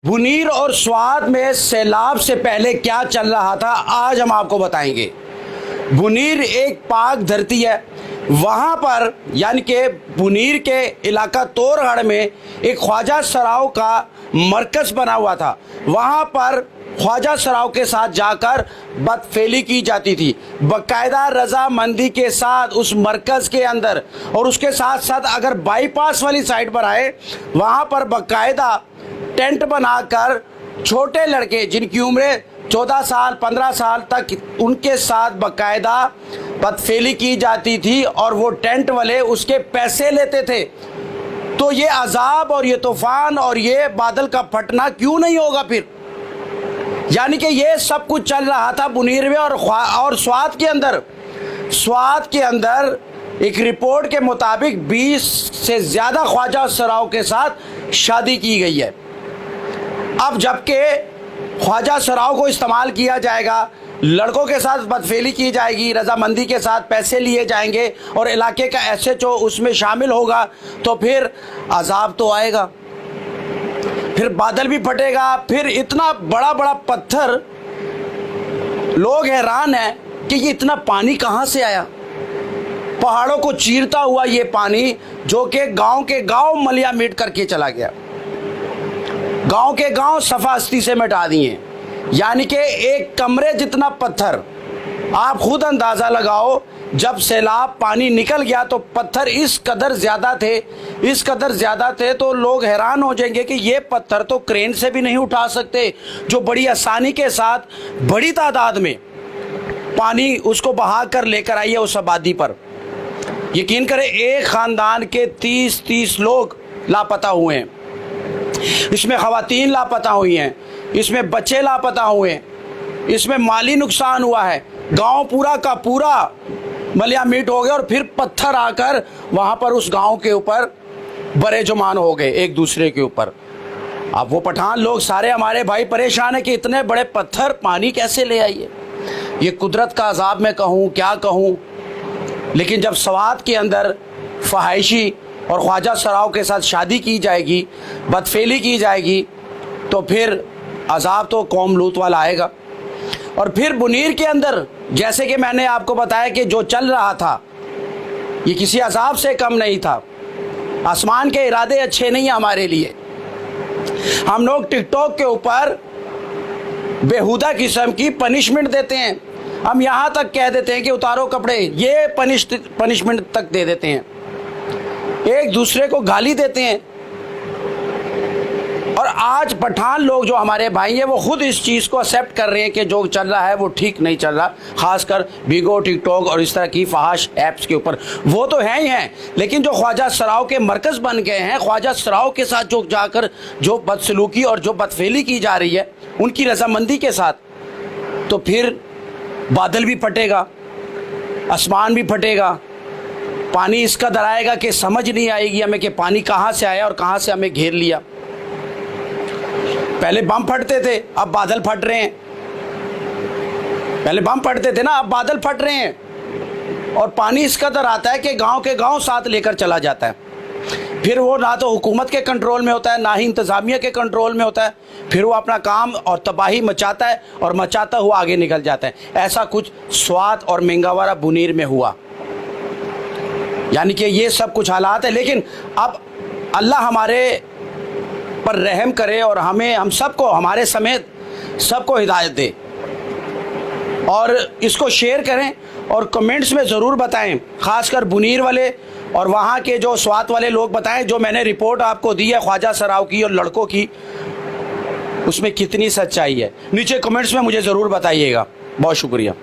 बुनीर और स्वात में सैलाब से पहले क्या चल रहा था आज हम आपको बताएंगे। बुनीर एक पाक धरती है, वहाँ पर यानी कि बुनीर के इलाका तोरगढ़ में एक ख्वाजा सराव का मरकज़ बना हुआ था। वहाँ पर ख्वाजा सराव के साथ जाकर बदफेली की जाती थी, बाकायदा रजामंदी के साथ उस मरकज़ के अंदर। और उसके साथ साथ अगर बाईपास वाली साइड पर आए, वहाँ पर बाकायदा टेंट बनाकर छोटे लड़के जिनकी उम्र 14 साल 15 साल तक, उनके साथ बाकायदा बदफेली की जाती थी और वो टेंट वाले उसके पैसे लेते थे। तो ये अजाब और ये तूफ़ान और ये बादल का फटना क्यों नहीं होगा फिर? यानी कि ये सब कुछ चल रहा था बुनीर में और स्वात के अंदर। स्वात के अंदर एक रिपोर्ट के मुताबिक 20 से ज़्यादा ख्वाजा सराव के साथ शादी की गई है। अब जबकि ख्वाजा सराव को इस्तेमाल किया जाएगा, लड़कों के साथ बदफेली की जाएगी, रजामंदी के साथ पैसे लिए जाएंगे और इलाके का SHO उसमें शामिल होगा, तो फिर अजाब तो आएगा, फिर बादल भी फटेगा, फिर इतना बड़ा बड़ा पत्थर। लोग हैरान हैं कि ये इतना पानी कहाँ से आया। पहाड़ों को चीरता हुआ ये पानी जो कि गांव के गांव मलिया मीट करके चला गया, गांव के गांव सफास्ती से मिटा दिए। यानी कि एक कमरे जितना पत्थर। आप खुद अंदाज़ा लगाओ, जब सैलाब पानी निकल गया तो पत्थर इस कदर ज़्यादा थे तो लोग हैरान हो जाएंगे कि ये पत्थर तो क्रेन से भी नहीं उठा सकते, जो बड़ी आसानी के साथ बड़ी तादाद में पानी उसको बहा कर लेकर आई है उस आबादी पर। यकीन करें, एक ख़ानदान के 30 लोग लापता हुए हैं। इसमें ख़वातीन लापता हुई हैं, इसमें बच्चे लापता हुए हैं, इसमें माली नुकसान हुआ है। गांव पूरा का पूरा मलिया मीट हो गया और फिर पत्थर आकर वहाँ पर उस गांव के ऊपर बड़े जुमान हो गए एक दूसरे के ऊपर। अब वो पठान लोग सारे हमारे भाई परेशान है कि इतने बड़े पत्थर पानी कैसे ले आइए। ये कुदरत का अजाब मैं कहूँ क्या कहूँ। लेकिन जब स्वात के अंदर फहाइशी और ख्वाजा सराव के साथ शादी की जाएगी, बदफेली की जाएगी, तो फिर अजाब तो कौम लूत वाला आएगा। और फिर बुनीर के अंदर जैसे कि मैंने आपको बताया कि जो चल रहा था ये किसी अजाब से कम नहीं था। आसमान के इरादे अच्छे नहीं हैं हमारे लिए। हम लोग टिकटॉक के ऊपर बेहुदा किस्म की पनिशमेंट देते हैं। हम यहाँ तक कह देते हैं कि उतारो कपड़े, ये पनिशमेंट तक दे देते हैं। एक दूसरे को गाली देते हैं। और आज पठान लोग जो हमारे भाई हैं वो खुद इस चीज़ को एक्सेप्ट कर रहे हैं कि जो चल रहा है वो ठीक नहीं चल रहा। खासकर बिगो, टिकटॉक और इस तरह की फहाश ऐप्स के ऊपर वो तो हैं ही हैं, लेकिन जो ख्वाजा सराव के मरकज़ बन गए हैं, ख्वाजा सराव के साथ जो जाकर जो बदसलूकी और जो बदफेली की जा रही है उनकी रजामंदी के साथ, तो फिर बादल भी फटेगा, आसमान भी फटेगा, पानी इस कदर आएगा कि समझ नहीं आएगी हमें कि पानी कहाँ से आया और कहाँ से हमें घेर लिया। पहले बम फटते थे, अब बादल फट रहे हैं। पहले बम फटते थे ना, अब बादल फट रहे हैं। और पानी इस कदर आता है कि गांव के गांव साथ लेकर चला जाता है। फिर वो ना तो हुकूमत के कंट्रोल में होता है, ना ही इंतज़ामिया के कंट्रोल में होता है। फिर वो अपना काम और तबाही मचाता है और मचाता हुआ आगे निकल जाता है। ऐसा कुछ स्वात और मेंगावारा बुनीर में हुआ। यानी कि ये सब कुछ हालात है। लेकिन अब अल्लाह हमारे पर रहम करे और हम सबको, हमारे समेत सबको हिदायत दे। और इसको शेयर करें और कमेंट्स में ज़रूर बताएं, ख़ासकर बुनीर वाले और वहाँ के जो स्वात वाले लोग बताएं जो मैंने रिपोर्ट आपको दी है ख्वाजा सराव की और लड़कों की, उसमें कितनी सच्चाई है। नीचे कमेंट्स में मुझे ज़रूर बताइएगा। बहुत शुक्रिया।